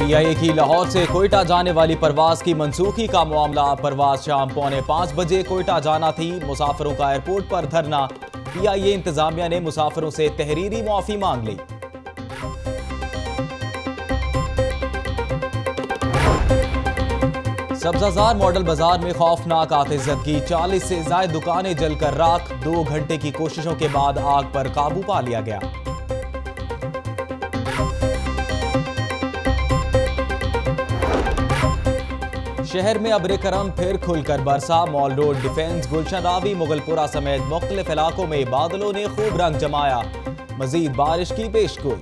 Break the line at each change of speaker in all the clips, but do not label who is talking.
PIA की लाहौर से कोयटा जाने वाली परवाज की मनसूखी का मामला। परवाज शाम 4:45 बजे कोयटा जाना थी। मुसाफिरों का एयरपोर्ट पर धरना। पीआईए इंतजामिया ने मुसाफिरों से तहरीरी माफी मांग ली। सब्जाजार मॉडल बाजार में खौफनाक आतिशज़दगी। 40 से ज्यादा दुकानें जलकर राख। 2 घंटे की कोशिशों के बाद आग पर काबू पा लिया गया। शहर में अब्र करम फिर खुलकर बरसा। मॉल रोड, डिफेंस, गुलशन रावी, मुगलपुरा समेत मुख्तलिफ इलाकों में बादलों ने खूब रंग जमाया। मजीद बारिश की पेशगोई।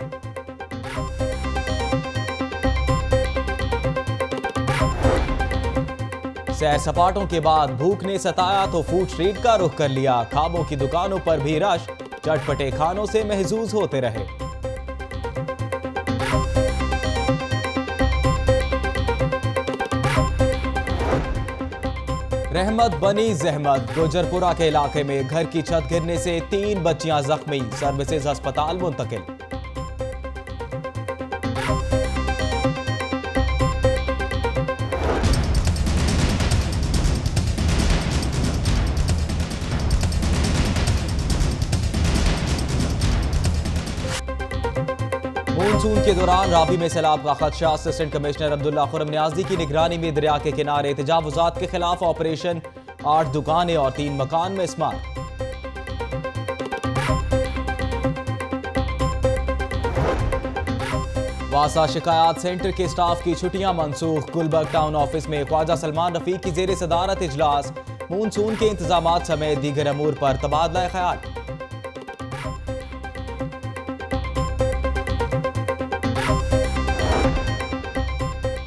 सैर सपाटों के बाद भूख ने सताया तो फूड स्ट्रीट का रुख कर लिया। खाबों की दुकानों पर भी रश। चटपटे खानों से महजूज होते रहे। रहमत बनी जहमत। गुजरपुरा के इलाके में घर की छत गिरने से 3 बच्चियां जख्मी। सर्विसेज अस्पताल मुंतकिल। मानसून के दौरान रावी में सैलाब का खदशा। असिस्टेंट कमिश्नर अब्दुल्ला खुरम नियाजी की निगरानी में दरिया के किनारे तजावुजात के खिलाफ ऑपरेशन। 8 दुकानें और 3 मकान में स्मार। वासा शिकायत सेंटर के स्टाफ की छुट्टियां मनसूख। गुलबर्ग टाउन ऑफिस में ख्वाजा सलमान रफीक की जेर सदारत इजलास। मानसून के इंतजामात समेत दीगर अमूर पर तबादला ख्याल।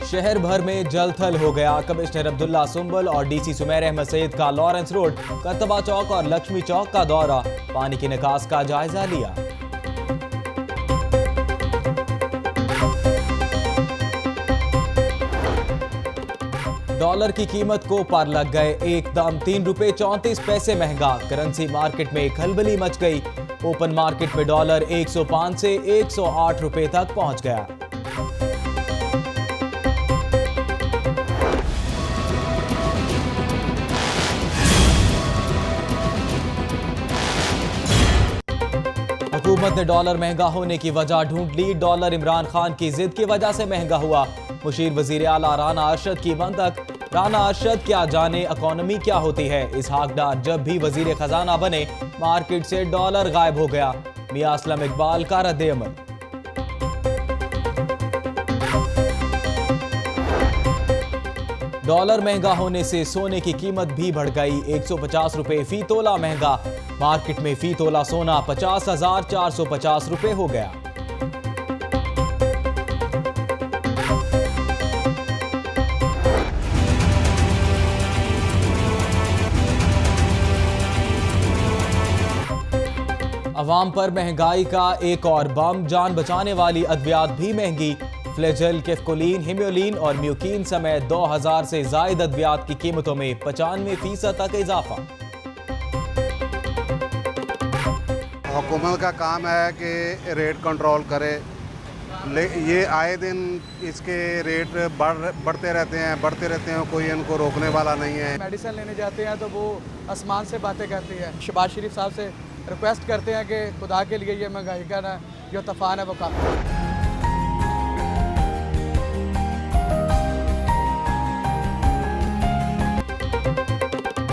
शहर भर में जल थल हो गया। कमिश्नर अब्दुल्ला सुंबल और डीसी सुमेर अहमद सईद का लॉरेंस रोड, करतबा चौक और लक्ष्मी चौक का दौरा। पानी के निकास का जायजा लिया। डॉलर की कीमत को पार लग गए। एकदम ₹3.34 महंगा। करेंसी मार्केट में खलबली मच गई। ओपन मार्केट में डॉलर 105 से 108 रुपए तक पहुंच गया। हुकूमत ने डॉलर महंगा होने की वजह ढूंढ ली। डॉलर इमरान खान की जिद की वजह से महंगा हुआ। मुशीर वजीर आला राना अरशद की मंतक। राना अरशद क्या जाने इकोनॉमी क्या होती है। इसहाक डार जब भी वजीर खजाना बने मार्केट से डॉलर गायब हो गया। मियां असलम इकबाल का रद्द-ए-अमल। डॉलर महंगा होने से सोने की कीमत भी बढ़ गई। 150 रुपए फी तोला महंगा। मार्केट में फी तोला सोना 50,450 रुपए हो गया। अवाम पर महंगाई का एक और बम। जान बचाने वाली अद्वियात भी महंगी। फ्लेजल, केफकोलिन, हिम्योलिन और म्यूकिन समेत 2000 से जायद अद्वियात की कीमतों में 95% तक इजाफा।
हुकूमत का काम है कि रेट कंट्रोल करे। ये आए दिन इसके रेट बढ़ते रहते हैं। कोई इनको रोकने वाला नहीं है।
मेडिसिन लेने जाते हैं तो वो आसमान से बातें करती है। शहबाज शरीफ साहब से रिक्वेस्ट करते हैं कि खुदा के लिए ये महंगाई का ना जो तूफान है वो कम।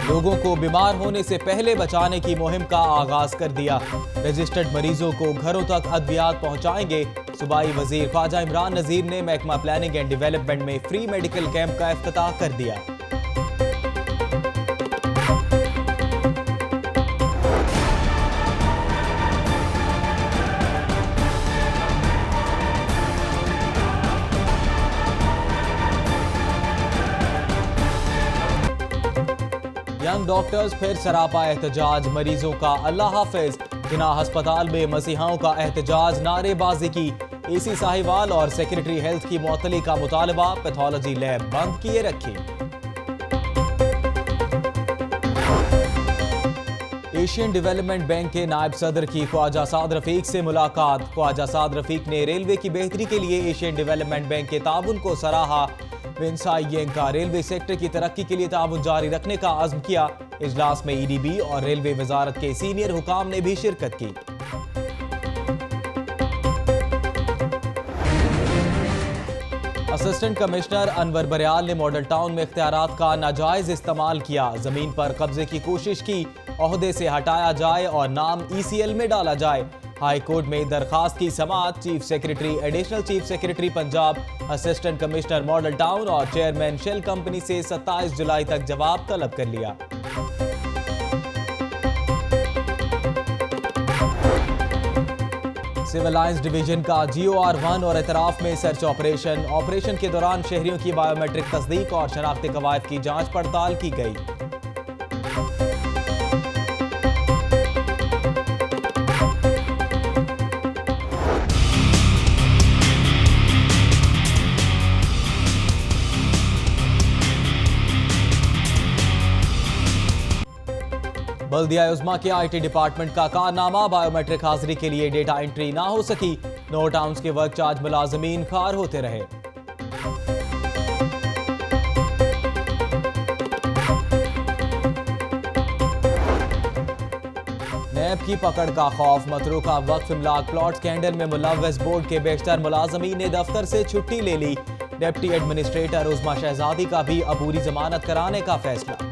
लोगों को बीमार होने से पहले बचाने की मुहिम का आगाज कर दिया। रजिस्टर्ड मरीजों को घरों तक अद्वियात पहुंचाएंगे। सूबाई वजीर ख्वाजा इमरान नजीर ने महकमा प्लानिंग एंड डेवलपमेंट में फ्री मेडिकल कैंप का इफ्तिताह कर दिया। यंग डॉक्टर्स फिर सरापा एहतजाज। मरीजों का अल्लाह हाफिज। जिना अस्पताल में मसीहाओं का एहतजाज, नारेबाजी की। एसी साहिवाल और सेक्रेटरी हेल्थ की मुअत्तली का मुतालबा। पैथोलॉजी लैब बंद किए रखी। एशियन डेवलपमेंट बैंक के नायब सदर की ख्वाजा साद रफीक से मुलाकात। ख्वाजा साद रफीक ने रेलवे की बेहतरी के लिए एशियन डेवलपमेंट बैंक के ताउन को सराहा। विंसाइयेंग का रेलवे सेक्टर की तरक्की के लिए ताउन जारी रखने का आज़म किया। इजलास में EDB और रेलवे वजारत के सीनियर हुकाम ने भी शिरकत की। असिस्टेंट कमिश्नर अनवर बरियाल ने मॉडल टाउन में इख्तियारात का नाजायज इस्तेमाल किया। जमीन पर कब्जे की कोशिश की, ओहदे से हटाया जाए और नाम ECL में डाला जाए। हाई कोर्ट में दरखास्त की समाअत। Chief secretary, additional chief secretary Punjab, assistant commissioner model town और चेयरमैन शेल कंपनी से 27 जुलाई तक जवाब तलब कर लिया। सिविल लाइंस डिवीजन का GOR1 और एतराफ में सर्च ऑपरेशन के दौरान शहरियों की बायोमेट्रिक तस्दीक और शनाख्ती कवायद की जांच पड़ताल की गई। बल्दिया उज़्मा के IT डिपार्टमेंट का कारनामा, बायोमेट्रिक हाजिरी के लिए डेटा एंट्री ना हो सकी। नो टाउन्स के वर्क चार्ज मुलाजमीन खार होते रहे। नैब की पकड़ का खौफ, मतरूका वक्फ इमलाक प्लॉट स्कैंडल में मुलव्वस बोर्ड के बेशतर मुलाजमीन ने दफ्तर से छुट्टी ले ली। डिप्टी एडमिनिस्ट्रेटर उज़्मा शहजादी का भी अबूरी जमानत कराने का फैसला।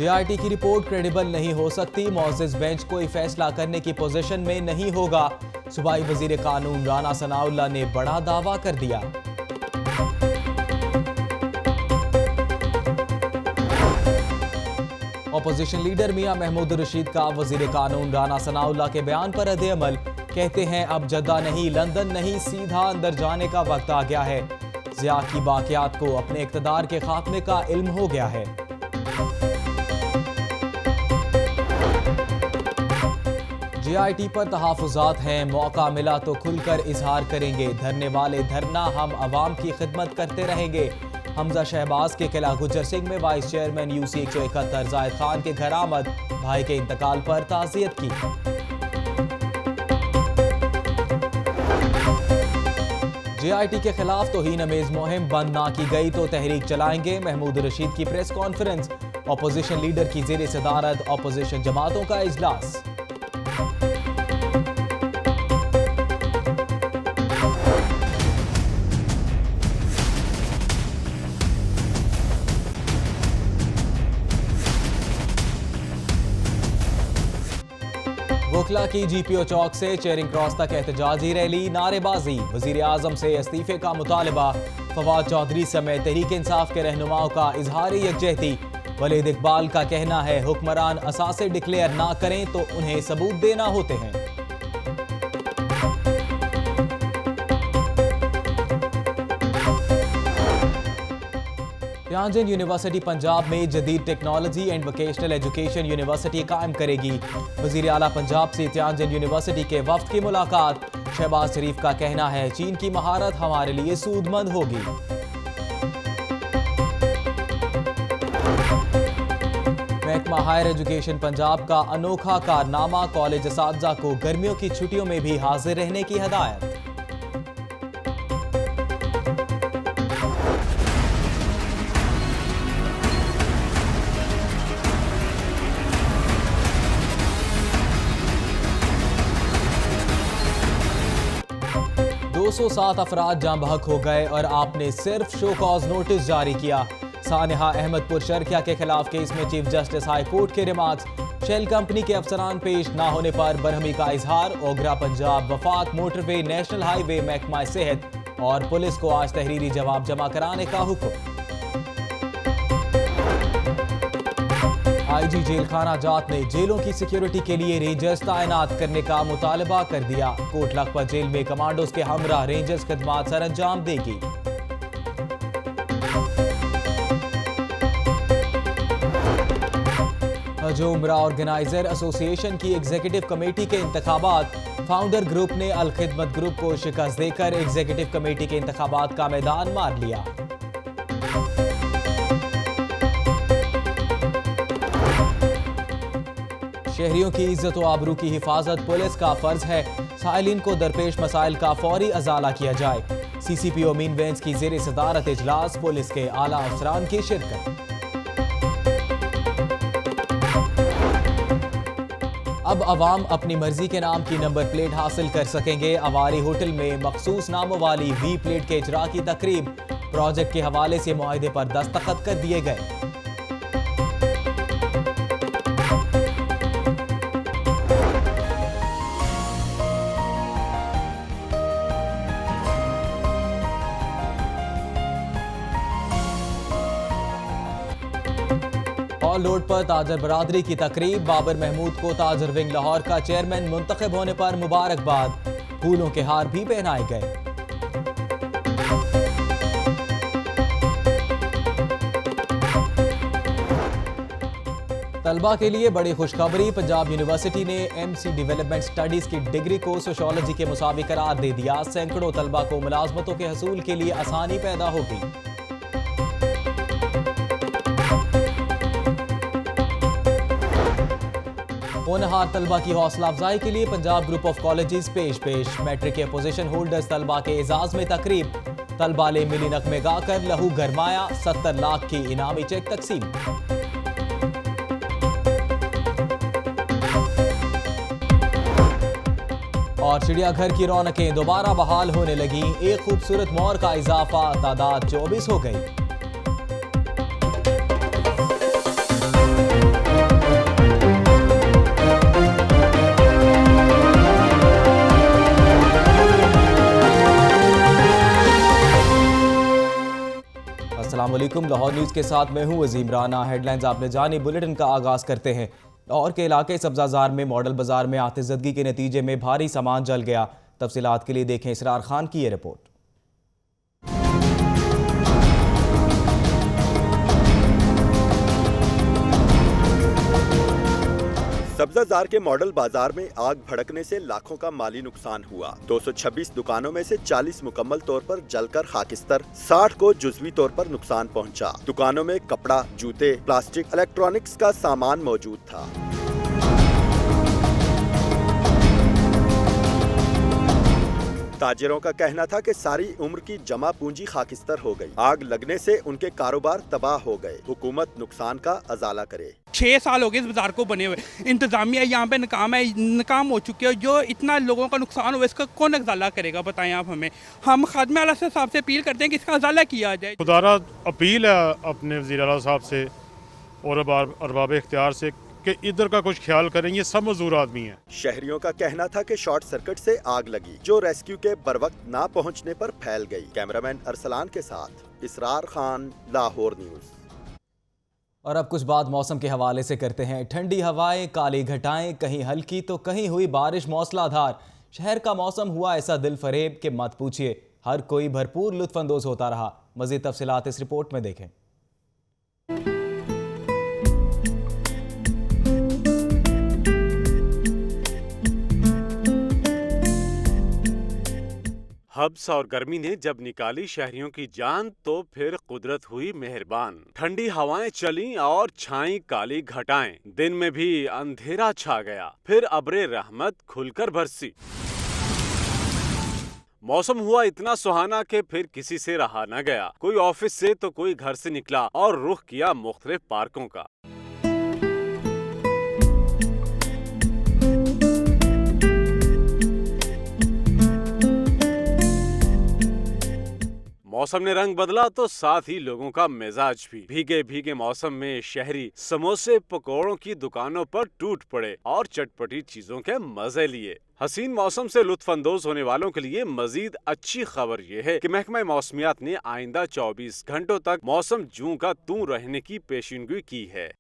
JIT की रिपोर्ट क्रेडिबल नहीं हो सकती। मोअज़्ज़िज़ बेंच कोई फैसला करने की पोजीशन में नहीं होगा। सूबाई वजीर कानून राना सनाउल्लाह ने बड़ा दावा कर दिया। अपोजिशन लीडर मियां महमूद रशीद का वजीर कानून राना सनाउल्लाह के बयान पर रद्द अमल। कहते हैं अब जद्दा नहीं, लंदन नहीं, सीधा अंदर जाने का वक्त आ गया है। ज़िया की बाक़ियात को अपने इक़्तिदार के खात्मे का इल्म हो गया है। JIT पर तहाफ़ुज़ात हैं, मौका मिला तो खुलकर इजहार करेंगे। धरने वाले धरना, हम अवाम की खिदमत करते रहेंगे। हमजा शहबाज के किला गुज्जर सिंह में वाइस चेयरमैन UC 171 जायद खान के घर आमद, भाई के इंतकाल पर ताज़ियत की। JIT के खिलाफ तौहीन अमेज मुहिम बंद ना की गई तो तहरीक चलाएंगे। महमूद रशीद की प्रेस कॉन्फ्रेंस। अपोजिशन लीडर की ज़ेर सदारत अपोजिशन जमातों का इजलास। वोखला की GPO चौक से चेरिंग क्रॉस तक एहतजाजी रैली, नारेबाजी। वजीर आजम से इस्तीफे का मुतालबा। फवाद चौधरी समेत तहरीक इंसाफ के रहनुमाओं का इजहार यकजहती। वलीद इकबाल का कहना है हुक्मरान असासे डिक्लेयर ना करें तो उन्हें सबूत देना होते हैं। तियांजिन यूनिवर्सिटी पंजाब में जदीद technology and vocational education university कायम करेगी। वजीर आला पंजाब से तियांजिन यूनिवर्सिटी के वफ्द की मुलाकात। शहबाज शरीफ का कहना है चीन की महारत हमारे लिए सूदमंद होगी। महकमा हायर एजुकेशन पंजाब का अनोखा कारनामा, कॉलेज असातिज़ा को गर्मियों की छुट्टियों में भी हाजिर रहने की हदायत। दो 207 अफराद जाँ बहक हो गए और आपने सिर्फ शो कॉज नोटिस जारी किया। सानिहा अहमदपुर शर्किया के खिलाफ केस में चीफ जस्टिस हाई कोर्ट के रिमार्क्स। शेल कंपनी के अफसरान पेश ना होने पर बरहमी का इजहार। ओगरा पंजाब वफाक मोटरवे, नेशनल हाईवे, महकमा सेहत और पुलिस को आज तहरीरी जवाब जमा कराने का हुक्म। IG जेल खाना जात ने जेलों की सिक्योरिटी के लिए रेंजर्स तैनात करने का मुतालबा कर दिया। कोट लखपत जेल में कमांडोज के हमरा रेंजर्स खिदमात सर अंजाम देगी। हजूमरा ऑर्गेनाइजर एसोसिएशन की एग्जीक्यूटिव कमेटी के इंतखाबात। फाउंडर ग्रुप ने अल खिदमत ग्रुप को शिकस्त देकर एग्जीक्यूटिव कमेटी के इंतखाबात का मैदान मार लिया। शहरियों की इज्जत व आबरू की हिफाजत पुलिस का फर्ज है। साइलिन को दरपेश मसाइल का फौरी अजाला किया जाए। CCPO मीन वेंस की ज़ेर सदारत इजलास, पुलिस के आला अफसरान की शिरकत। अब अवाम अपनी मर्जी के नाम की नंबर प्लेट हासिल कर सकेंगे। अवारी होटल में मखसूस नामों वाली V प्लेट के इजरा की तकरीब। प्रोजेक्ट के हवाले से मुआहदे पर दस्तखत कर दिए गए। हॉल रोड पर ताजर बरादरी की तकरीब। बाबर महमूद को ताजर विंग लाहौर का चेयरमैन मुंतखब होने पर मुबारकबाद। फूलों के हार भी पहनाए गए। तलबा के लिए बड़ी खुशखबरी। पंजाब यूनिवर्सिटी ने MC डेवलपमेंट स्टडीज की डिग्री को सोशियोलॉजी के मुसावी करार दे दिया। सैकड़ों तलबा को मुलाजमतों के हसूल के लिए आसानी पैदा होगी। होनहार तलबा की हौसला अफजाई के लिए पंजाब ग्रुप ऑफ कॉलेजेस पेश। मैट्रिक के पोजीशन होल्डर्स तलबा के एजाज में तकरीब। तलबा ने मिली नगमे गाकर लहू गरमाया। 70 लाख की इनामी चेक तकसीम। और चिड़ियाघर की रौनकें दोबारा बहाल होने लगी। एक खूबसूरत मोर का इजाफा, तादाद 24 हो गई। अस्सलाम वालेकुम, लाहौर न्यूज़ के साथ मैं हूं अजीम राना। हेडलाइंस आपने जानी। बुलेटिन का आगाज करते हैं। लाहौर के इलाके सब्जाजार में मॉडल बाजार में आतिशज़दगी के नतीजे में भारी सामान जल गया। तफसीलात के लिए देखें इसरार खान की ये रिपोर्ट।
सब्जाजार के मॉडल बाजार में आग भड़कने से लाखों का माली नुकसान हुआ। 226 दुकानों में से 40 मुकम्मल तौर पर जलकर खाकिस्तर, 60 को जुज़वी तौर पर नुकसान पहुंचा। दुकानों में कपड़ा, जूते, प्लास्टिक, इलेक्ट्रॉनिक्स का सामान मौजूद था। ताजिरों का कहना था कि सारी उम्र की जमा पूंजी खाकिस्तर हो गई। आग लगने से उनके कारोबार तबाह हो गए। हुकूमत नुकसान का अजाला करे।
6 साल हो गए इस बाजार को बने हुए। इंतजामिया यहाँ पे नाकाम हो चुकी है। जो इतना लोगों का नुकसान हुआ, इसका कौन अजाला करेगा बताएं आप हमें। हम खादमे आला साहब से अपील करते हैं कि इसका अजाला किया जाए।
खुदारा अपील है अपने वज़ीर आला साहब से और अरबाब इख्तियार से कि इधर का कुछ ख्याल करें। ये सब मजदूर आदमी हैं।
शहरियों का कहना था कि शॉर्ट सर्किट से आग लगी, जो रेस्क्यू के बरवक्त ना पहुंचने पर फैल गई। कैमरामैन अरसलान के साथ इसरार खान, लाहौर न्यूज़।
और अब कुछ बात मौसम के हवाले से करते हैं। ठंडी हवाएं, काली घटाएं, कहीं हल्की तो कहीं हुई बारिश मौसलाधार। शहर का मौसम हुआ ऐसा दिल फरेब कि मत पूछिए। हर कोई भरपूर लुत्फानंदोज होता रहा। मज़ीद तफसीलात इस रिपोर्ट में देखें।
हब्स और गर्मी ने जब निकाली शहरियों की जान, तो फिर कुदरत हुई मेहरबान। ठंडी हवाएं चलीं और छाई काली घटाएं। दिन में भी अंधेरा छा गया, फिर अब्रे रहमत खुलकर बरसी। मौसम हुआ इतना सुहाना कि फिर किसी से रहा न गया। कोई ऑफिस से तो कोई घर से निकला और रुख किया मुख्तलिफ पार्कों का। मौसम ने रंग बदला तो साथ ही लोगों का मिजाज भी। भीगे भीगे मौसम में शहरी समोसे पकौड़ों की दुकानों पर टूट पड़े और चटपटी चीजों के मजे लिए। हसीन मौसम से लुत्फानंदोज होने वालों के लिए मजीद अच्छी खबर यह है कि महकमा मौसमियात ने आइंदा 24 घंटों तक मौसम जूं का तूं रहने की पेशिनगोई की है।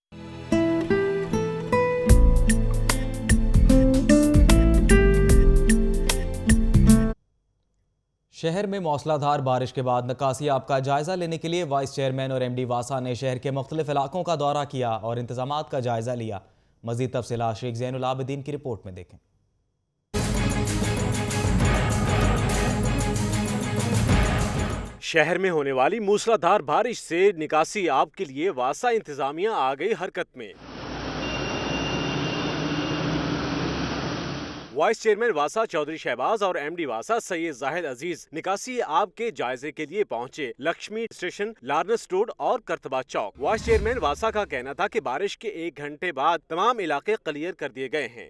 शहर में मौसलाधार बारिश के बाद निकासियाब का जायजा लेने के लिए वाइस चेयरमैन और MD वासा ने शहर के मुख्तलिफ इलाकों का दौरा किया और इंतजामात का जायजा लिया। मजीद तफसीलात शेख ज़ैनुल आबिदीन की रिपोर्ट में देखें।
शहर में होने वाली मूसलाधार बारिश से निकासी आब के लिए वासा इंतजामिया आ गई हरकत में। वाइस चेयरमैन वासा चौधरी शहबाज और एमडी वासा सैयद जाहिद अजीज निकासी आब के जायजे के लिए पहुंचे लक्ष्मी स्टेशन, लार्नस रोड और करतबा चौक। वाइस चेयरमैन वासा का कहना था कि बारिश के 1 घंटे बाद तमाम इलाके क्लियर कर दिए गए हैं।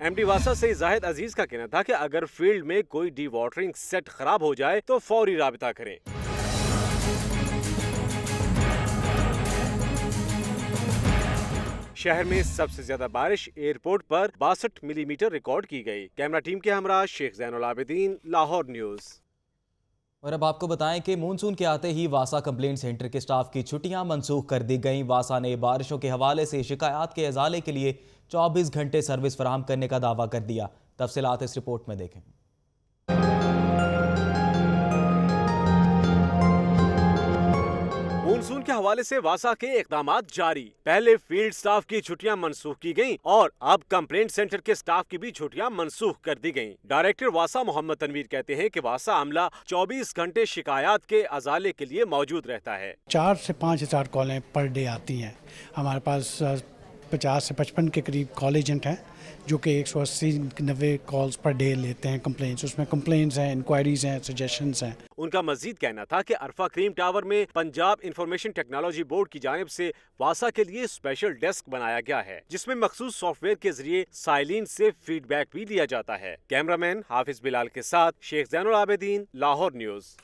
एमडी वासा से जाहिद अजीज का कहना था कि अगर फील्ड में कोई डी वाटरिंग सेट खराब हो जाए तो फौरी राबिता करें। शहर में सबसे ज्यादा बारिश एयरपोर्ट पर 62 मिलीमीटर रिकॉर्ड की गई। कैमरा टीम के हमरा शेख ज़ैनुल आबिदीन, लाहौर न्यूज।
और अब आपको बताएं कि मानसून के आते ही वासा कंप्लेंट सेंटर के स्टाफ की छुट्टियां मनसूख कर दी गईं। वासा ने बारिशों के हवाले से शिकायत के इजाले के लिए 24 घंटे सर्विस फराहम करने का दावा कर दिया। तफसीलात इस रिपोर्ट में देखें।
मानसून के हवाले से वासा के इकदामात जारी। पहले फील्ड स्टाफ की छुट्टियां मनसूख की गईं और अब कंप्लेंट सेंटर के स्टाफ की भी छुट्टियां मनसूख कर दी गईं। डायरेक्टर वासा मोहम्मद तनवीर कहते हैं कि वासा अमला 24 घंटे शिकायत के अजाले के लिए मौजूद रहता है।
4 से 5 हज़ार कॉलें पर डे आती हैं। हमारे पास 50 से 55 के करीब कॉल एजेंट हैं जो कि 180-90 कॉल्स पर डे लेते हैं कंप्लेंट्स। उसमें कंप्लेंट्स हैं, इंक्वायरीज हैं, सजेशंस हैं।
उनका मजीद कहना था कि अरफा क्रीम टावर में पंजाब इंफॉर्मेशन टेक्नोलॉजी बोर्ड की जानिब से वासा के लिए स्पेशल डेस्क बनाया गया है जिसमें मखसूस सॉफ्टवेयर के जरिए साइलिन से फीडबैक भी लिया जाता है। कैमरामैन हाफिज बिलाल के साथ शेख ज़ैनुल आबिदीन, लाहौर न्यूज।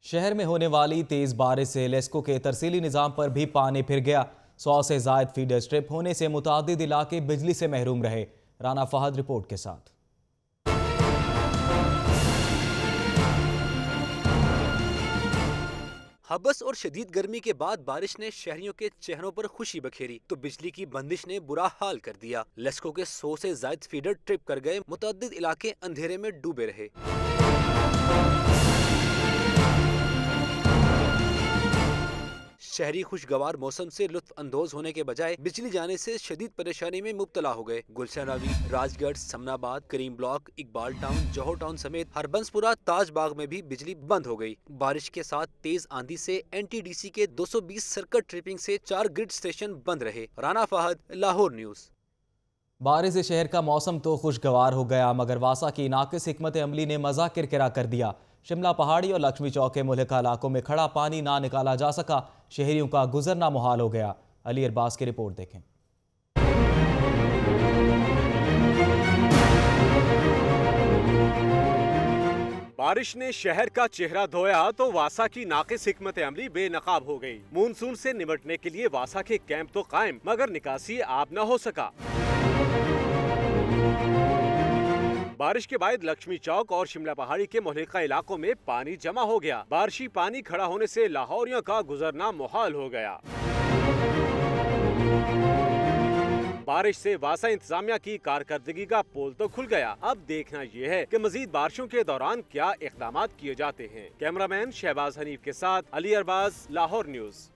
शहर में होने वाली तेज बारिश से लेस्को के तरसीली निज़ाम पर भी पानी फिर गया। 100 से ज़ायद फीडर स्ट्रिप होने से मुतादिद इलाके बिजली से महरूम रहे। राना फहद रिपोर्ट के साथ।
हबस और शदीद गर्मी के बाद बारिश ने शहरियों के चेहरों पर खुशी बखेरी तो बिजली की बंदिश ने बुरा हाल कर दिया। लेस्को के 100 से ज़ायद फीडर ट्रिप कर गए, मुतअद्दिद इलाके अंधेरे में डूबे रहे। शहरी खुशगवार मौसम से लुत्फ अंदोज होने के बजाय बिजली जाने से शदीद परेशानी में मुब्तला हो गए। गुलशन रवी, राजगढ़, समनाबाद, करीम ब्लॉक, इकबाल टाउन, जौहर टाउन समेत हरबंसपुरा, ताज बाग में भी बिजली बंद हो गई। बारिश के साथ तेज आंधी से NTDC के 220 सर्किट ट्रिपिंग से 4 ग्रिड स्टेशन बंद रहे। राना फहद, लाहौर न्यूज।
बारिश से शहर का मौसम तो खुशगवार हो गया मगर वासा की नाकिस हिकमत अमली ने मज़ा किरकिरा कर दिया। शिमला पहाड़ी और लक्ष्मी चौक के मुल्का इलाकों में खड़ा पानी ना निकाला जा सका। शहरियों का गुजरना मुहाल हो गया। अली अरबाज की रिपोर्ट देखें।
बारिश ने शहर का चेहरा धोया तो वासा की नाकिस हिकमत अमली बेनकाब हो गई। मानसून से निपटने के लिए वासा के कैंप तो कायम मगर निकासी आब न हो सका। बारिश के बाद लक्ष्मी चौक और शिमला पहाड़ी के मुहल्लिका इलाकों में पानी जमा हो गया। बारिशी पानी खड़ा होने से लाहौरियों का गुजरना मुहाल हो गया। बारिश से वासा इंतजामिया की कारकर्दगी का पोल तो खुल गया। अब देखना यह है कि मजीद बारिशों के दौरान क्या इक़दामात किए जाते हैं। कैमरामैन शहबाज हनीफ के साथ Ali Arbaz, Lahore news.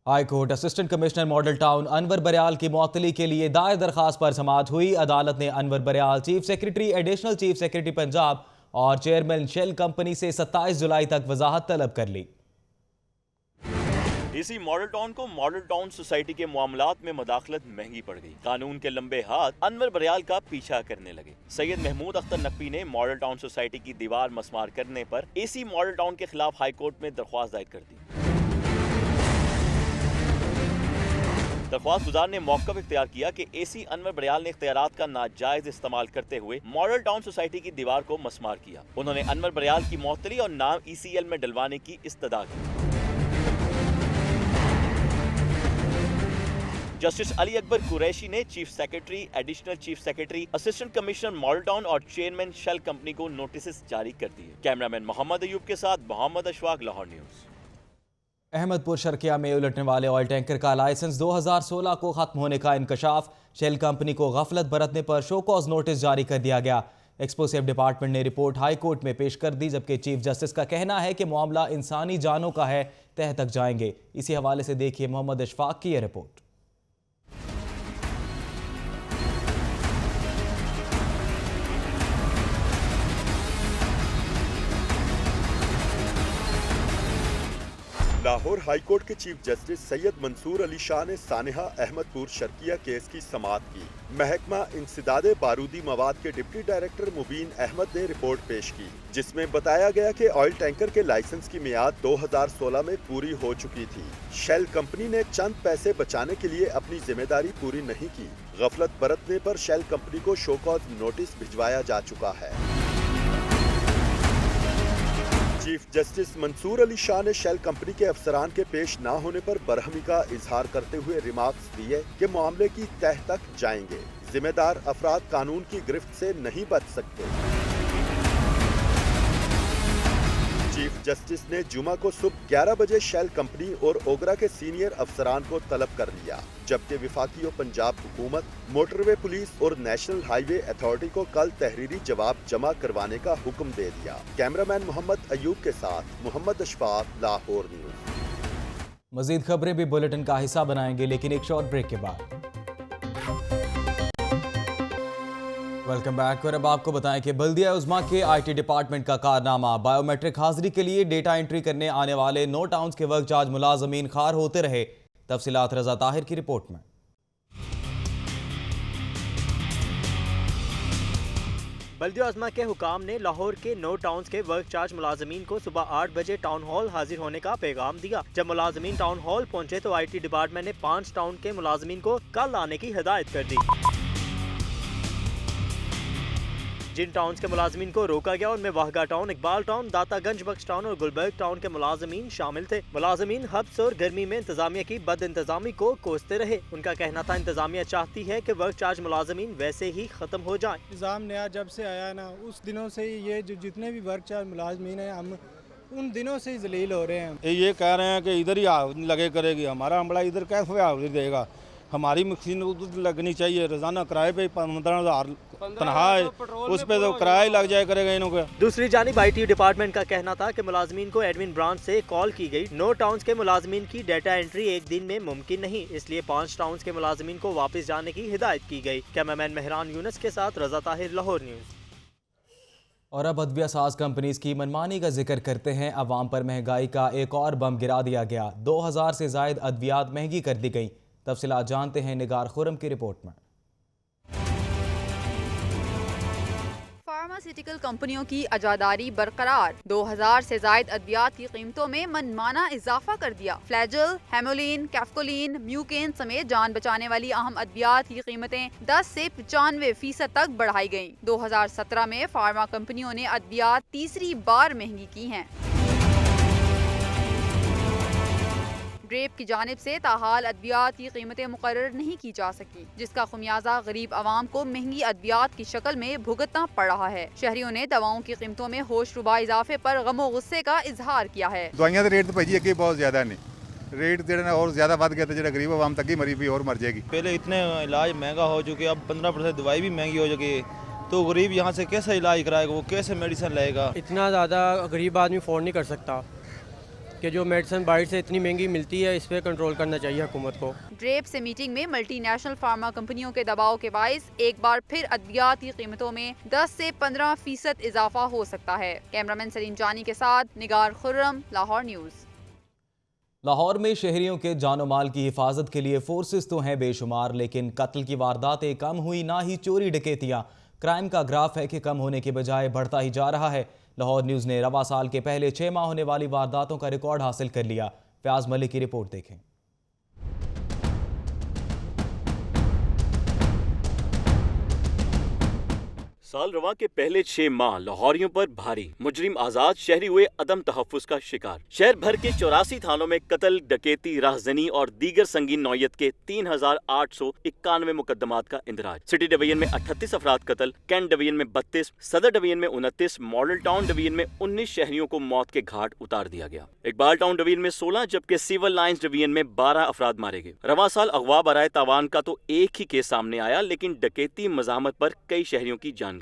High court assistant commissioner model town Anwar Bariyal की मुअत्तली के लिए दायर दरखास्त पर समाअत हुई। अदालत ने Anwar Bariyal chief secretary, additional chief secretary Punjab और चेयरमैन शेल कंपनी से 27 जुलाई तक वजाहत तलब कर ली।
डीसी मॉडल टाउन को मॉडल टाउन सोसाइटी के मामलात में मुदाखलत महंगी पड़ गई। कानून के लंबे हाथ अनवर बरियाल का पीछा करने लगे। सैयद महमूद अख्तर नकवी ने मॉडल टाउन सोसाइटी की दीवार मस्मार करने पर एसी मॉडल टाउन के खिलाफ हाई कोर्ट में दरख्वास्त दायर कर दी। दरख्वास्त गुजार ने मौक़िफ़ इख्तियार किया कि एसी अनवर बरियाल ने इख्तियारात का नाजायज इस्तेमाल करते हुए मॉडल टाउन सोसाइटी की दीवार को मस्मार किया। उन्होंने अनवर बरियाल की मुअत्तली और नाम ECL में डलवाने की इस्तदा की। जस्टिस अली अकबर कुरैशी ने chief secretary, additional chief secretary, assistant commissioner model town और चेयरमैन शेल कंपनी को नोटिस जारी कर दिए। कैमरामैन मोहम्मद अयूब के साथ मोहम्मद अशफाक, लाहौर न्यूज।
अहमदपुर शर्किया में उलटने वाले ऑयल टैंकर का लाइसेंस 2016 को खत्म होने का इंकशाफ। शेल कंपनी को गफलत बरतने पर शो कॉज नोटिस जारी कर दिया गया। एक्सप्लोसिव डिपार्टमेंट ने रिपोर्ट हाई कोर्ट में पेश कर दी जबकि चीफ जस्टिस का कहना है कि मामला इंसानी जानों का है, तह तक जाएंगे। इसी हवाले से देखिए मोहम्मद अशफाक की यह रिपोर्ट।
लाहौर हाईकोर्ट के चीफ जस्टिस सैयद मंसूर अली शाह ने सानिहा अहमदपुर शर्किया केस की समाअत की। महकमा इंसदादे बारूदी मवाद के डिप्टी डायरेक्टर मुबीन अहमद ने रिपोर्ट पेश की, जिसमें बताया गया कि ऑयल टैंकर के लाइसेंस की मियाद 2016 में पूरी हो चुकी थी। शेल कंपनी ने चंद पैसे बचाने के लिए अपनी जिम्मेदारी पूरी नहीं की। गफलत बरतने पर शेल कंपनी को शो कॉज नोटिस भिजवाया जा चुका है। चीफ जस्टिस मंसूर अली शाह ने शेल कंपनी के अफसरान के पेश न होने पर बरहमी का इजहार करते हुए रिमार्क्स दिए कि मामले की तह तक जाएंगे। जिम्मेदार अफराद कानून की गिरफ्त से नहीं बच सकते। चीफ जस्टिस ने जुमा को सुबह 11 बजे शेल कंपनी और ओगरा के सीनियर अफसरान को तलब कर लिया, जबकि विफाकी और पंजाब हुकूमत, मोटरवे पुलिस और नेशनल हाईवे अथॉरिटी को कल तहरीरी जवाब जमा करवाने का हुक्म दे दिया। कैमरामैन मोहम्मद अयूब के साथ मोहम्मद अशफाक, लाहौर न्यूज़।
मजीद खबरें भी बुलेटिन का हिस्सा बनाएंगे, लेकिन एक शॉर्ट ब्रेक के बाद। Welcome back. और अब आपको बताएं कि बल्दिया उज़्मा के IT डिपार्टमेंट का कारनामा। बायोमेट्रिक हाजिरी के लिए डेटा एंट्री करने आने वाले नो टाउन्स के वर्क चार्ज मुलाजमीन खार होते रहे। तफसीलात रज़ा ताहिर की रिपोर्ट में।
बल्दिया उज़्मा के हुकाम ने लाहौर के नो टाउन्स के वर्क चार्ज मुलाजमीन को सुबह 8 बजे टाउन हॉल हाजिर होने का पैगाम दिया। जब मुलाजमीन टाउन हॉल पहुंचे तो IT डिपार्टमेंट ने 5 टाउन के मुलाजमीन को कल आने की हिदायत कर दी। जिन टाउन्स के मुलाजमीन को रोका गया उनमें वाहगा टाउन, इकबाल टाउन, दातागंज बख्श टाउन और गुलबर्ग टाउन के मुलाजमीन शामिल थे। मुलाजमीन हब्स और गर्मी में इंतजामिया की बद इंतजामी को कोसते रहे। उनका कहना था इंतजामिया चाहती है कि वर्क चार्ज मुलाजमीन वैसे ही खत्म हो जाए।
निज़ाम नया जब से आया ना, उस दिनों से ये जो जितने भी वर्क चार्ज मुलाजमीन हैं, हम उन दिनों से ही जलील हो रहे हैं।
ये कह रहे हैं कि इधर ही लगे करेगी, हमारा अमला इधर कैसे हाजिर देगा, हमारी मशीन उधर लगनी चाहिए। रोजाना किराए पे 15,000 तनख्वाह है, उस पे तो किराया ही लग जाया करेगा इन्हों का।
दूसरी जानिब IT डिपार्टमेंट का कहना था कि मुलाजमीन को एडमिन ब्रांच से कॉल की गई। नो टाउन्स के मुलाजमीन की डेटा एंट्री एक दिन में मुमकिन नहीं, इसलिए 5 टाउन्स के मुलाजमीन को वापस जाने की हिदायत की गई। कैमरामैन मेहरान यूनुस के साथ रजा ताहिर, लाहौर न्यूज़।
और अब अदविया साज कंपनीज की मनमानी का जिक्र करते हैं। अवाम पर महंगाई का एक और बम गिरा दिया गया। 2000 से जायद अद्वियात महंगी कर दी गई। तफसीलात जानते हैं निगार खुरम की रिपोर्ट में।
फार्मास्यूटिकल कंपनियों की अजादारी बरकरार। 2000 से जायद अद्वियात की कीमतों में मनमाना इजाफा कर दिया। फ्लैजल, हेमोलिन, कैफकोलिन, म्यूकेन समेत जान बचाने वाली अहम अद्वियात की कीमतें 10 से 95% तक बढ़ाई गयी। 2017 में फार्मा कंपनियों ने अद्वियात तीसरी बार महंगी की हैं। ड्रेप की जानिब से ताहाल अद्वियात की कीमतें मुकर्रर नहीं की जा सकी, जिसका खुमियाजा गरीब आवाम को महंगी अद्वियात की शक्ल में भुगतना पड़ रहा है। शहरियों ने दवाओं की कीमतों में होशरुबा इजाफे पर गमो गुस्से का इजहार किया है।
दवाइयां के रेट तो भाजी अगे बहुत ज्यादा ने, रेट जो और ज्यादा बढ़ गया, तो जो गरीब आवाम तक ही मरी भी और मर जाएगी।
पहले इतने इलाज महंगा हो चुके, अब 15% दवाई भी महंगी हो चुकी है, तो गरीब यहाँ से कैसे इलाज कराएगा, वो कैसे मेडिसिन लेगा।
इतना ज़्यादा गरीब आदमी अफोर्ड नहीं कर सकता कि जो मेडिसिन बाहर से इतनी महंगी मिलती है, इस पे कंट्रोल करना चाहिए हुकूमत को।
ड्रेप से मीटिंग में मल्टीनेशनल फार्मा कंपनियों के दबाव के बाइस एक बार फिर अद्वियात की कीमतों में 10 से 15% इजाफा हो सकता है। कैमरामैन सलीम जानी के साथ निगार खुर्रम, लाहौर न्यूज़।
लाहौर में शहरियों के जानो माल की हिफाजत के लिए फोर्सेस तो हैं बेशुमार, लेकिन कत्ल की वारदातें कम हुई ना ही चोरी डकैतियाँ। क्राइम का ग्राफ है कि कम होने के बजाय बढ़ता ही जा रहा है। लाहौर न्यूज़ ने रवा साल के पहले 6 माह होने वाली वारदातों का रिकॉर्ड हासिल कर लिया। फयाज मलिक की रिपोर्ट देखें।
साल रवा के पहले 6 माह लाहौरियों पर भारी। मुजरिम आजाद शहरी हुए अदम तहफ्फुज का शिकार। शहर भर के 84 थानों में कत्ल, डकैती, राहजनी और दीगर संगीन नौयत के 3891 मुकदमात का इंदराज। सिटी डिवीजन में 38 अफराद कत्ल, कैंट डिवीजन में 32, सदर डिवीजन में 29, मॉडल टाउन डिवीजन में 19 शहरियों को मौत के घाट उतार दिया गया। इकबाल टाउन डिवीजन में 16 जबकि सिविल लाइंस डिवीजन में 12 अफराद मारे गए। रवा साल अगवा बराए तावान का तो एक ही केस सामने आया, लेकिन डकैती मज़ाहमत पर कई शहरियों की जान गई।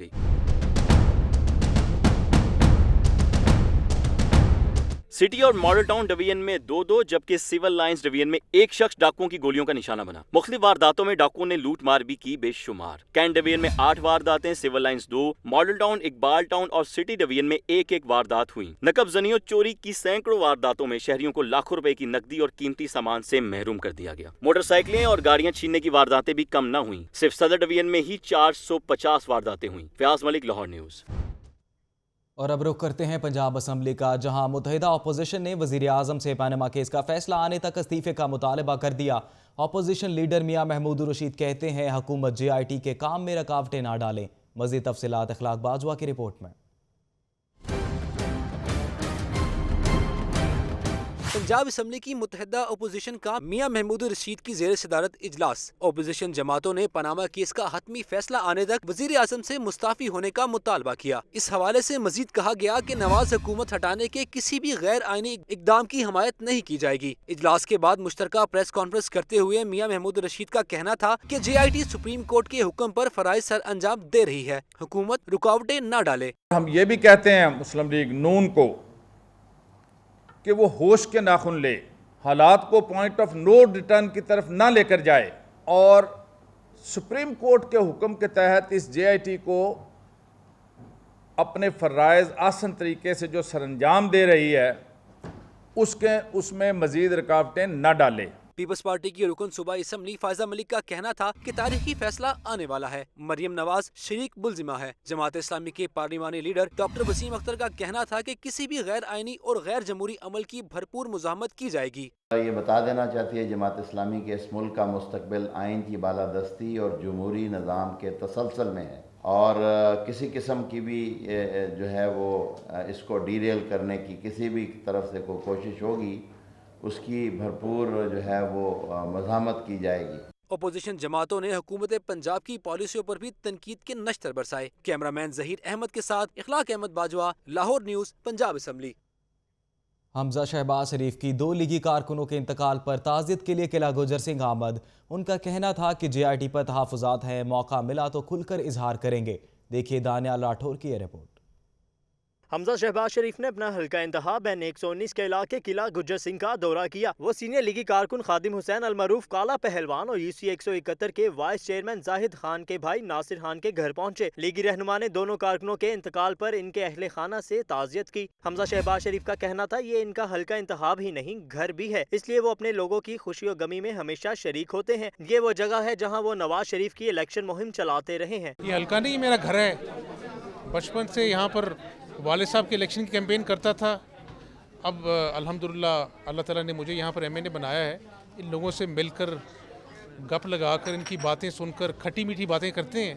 सिटी और मॉडल टाउन डिवीजन में 2-2 जबकि सिविल लाइंस डिवीजन में एक शख्स डाकुओं की गोलियों का निशाना बना। मुख्तलिफ वारदातों में डाकुओं ने लूट मार भी की बेशुमार। कैंट डिवीजन में 8 वारदातें, civil lines 2, model town, Iqbal town और सिटी डिवीजन में एक वारदात हुई। नकबजनियों चोरी की सैकड़ों वारदातों में शहरियों को लाखों रुपए की नकदी और कीमती सामान से महरूम कर दिया गया। मोटरसाइकिलें और गाड़ियां छीनने की वारदातें भी कम न हुई। सिर्फ सदर डिवीजन में ही 450 वारदातें हुई। फयाज मलिक, लाहौर न्यूज।
और अब रुख करते हैं पंजाब असम्बली का, जहां मुत्तहिदा अपोजिशन ने वजीर आजम से पनामा केस का फैसला आने तक इस्तीफे का मुतालबा कर दिया। अपोजिशन लीडर मियां महमूद रशीद कहते हैं हुकूमत JIT के काम में रुकावटें ना डालें। मज़ीद तफसीलात इखलाक बाजवा की रिपोर्ट में।
पंजाब असम्बली की मुत्तहिदा अपोजिशन का मियां महमूद रशीद की ज़ेर सदारत इजलास। अपोजिशन जमातों ने पनामा केस का हतमी फैसला आने तक वजीर आजम से मुस्ताफी होने का मुतालबा किया। इस हवाले से मजीद कहा गया कि नवाज हुकूमत हटाने के किसी भी गैर आईनी इकदाम की हिमायत नहीं की जाएगी। इजलास के बाद मुश्तरका प्रेस कॉन्फ्रेंस करते हुए मियां महमूद रशीद का कहना था कि JIT सुप्रीम कोर्ट के हुक्म पर फराइज सर अंजाम दे रही है, हुकूमत रुकावटें न डाले।
हम ये भी कहते हैं मुस्लिम लीग नून को कि वो होश के नाखुन ले, हालात को पॉइंट ऑफ नो रिटर्न की तरफ ना लेकर जाए और सुप्रीम कोर्ट के हुक्म के तहत इस JIT को अपने फराइज आसान तरीके से जो सरंजाम दे रही है उसमें मजीद रुकावटें न डाले।
पीपल्स पार्टी की रुकन सूबाई असम्बली फायजा मलिक का कहना था कि तारीखी फैसला आने वाला है। मरियम नवाज शरीक मुल्जिमा है। जमात इस्लामी के पार्लिमानी लीडर डॉक्टर वसीम अख्तर का कहना था कि किसी भी गैर आईनी और गैर जमहूरी अमल की भरपूर मुज़ाहमत की जाएगी।
ये बता देना चाहती है जमात इस्लामी के इस मुल्क का मुस्तकबिल आइन की बालादस्ती और जमहूरी निज़ाम के तसलसल में है और किसी किस्म की भी जो है वो इसको डीरेल करने की किसी भी तरफ से कोई कोशिश होगी उसकी भरपूर जो है वो मज़ाहमत की जाएगी।
अपोजिशन जमातों ने हुकूमत पंजाब की पॉलिसियों पर भी तनकीद के नश्तर बरसाए। कैमरामैन जहीर अहमद के साथ इखलाक अहमद बाजवा, लाहौर न्यूज़, पंजाब असम्बली।
हमजा शहबाज शरीफ की 2 लीगी कारकुनों के इंतकाल पर ताज़ियत के लिए किला गुजर सिंह आमद। उनका कहना था कि JIT पर तहफ़्फ़ुज़ात हैं, मौका मिला तो खुलकर इजहार करेंगे। देखिए दानियाल राठौर की ये रिपोर्ट।
हमजा शहबाज शरीफ ने अपना हल्का इंतहा बैन 119 के इलाके किला गुज्जर सिंह का दौरा किया। वो सीनियर लीगी कारकुन खादिम हुसैन अलमरूफ काला पहलवान और UC 171 के वाइस चेयरमैन जाहिद खान के भाई नासिर खान के घर पहुंचे। लीगी रहनुमा ने दोनों कारकुनों के इंतकाल पर इनके अहले खाना से ताज़ियत की। हमजा शहबाज शरीफ का कहना था ये इनका हल्का इंतहाब ही नहीं घर भी है, इसलिए वो अपने लोगों की खुशी और गमी में हमेशा शरीक होते हैं। ये वो जगह है जहाँ वो नवाज शरीफ की इलेक्शन मुहिम चलाते रहे हैं।
ये हल्का नहीं, मेरा घर है। बचपन से यहाँ पर वालिद साहब के इलेक्शन की कैंपेन करता था। अब अल्हम्दुलिल्लाह अल्लाह ताला ने मुझे यहाँ पर MNA बनाया है। इन लोगों से मिलकर गप लगाकर इनकी बातें सुनकर खट्टी मीठी बातें करते हैं,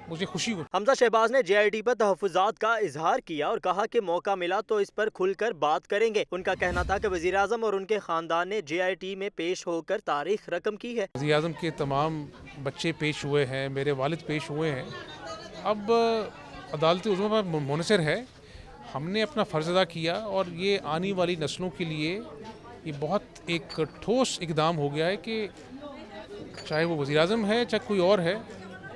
मुझे खुशी हुई।
हमजा शहबाज ने JIT पर तहफ़्फ़ुज़ात का इजहार किया और कहा कि मौका मिला तो इस पर खुलकर बात करेंगे। उनका कहना था कि वज़ीर आज़म और उनके ख़ानदान ने JIT में पेश होकर तारीख रकम की है।
वज़ीर आज़म के तमाम बच्चे पेश हुए हैं, मेरे वालिद पेश हुए हैं। अब अदालती उज़्मा पर मुनसर है। हमने अपना फ़र्ज़ अदा किया और ये आने वाली नस्लों के लिए ये बहुत एक ठोस इक़दाम हो गया है कि चाहे वो वज़ीर आज़म है चाहे कोई और है,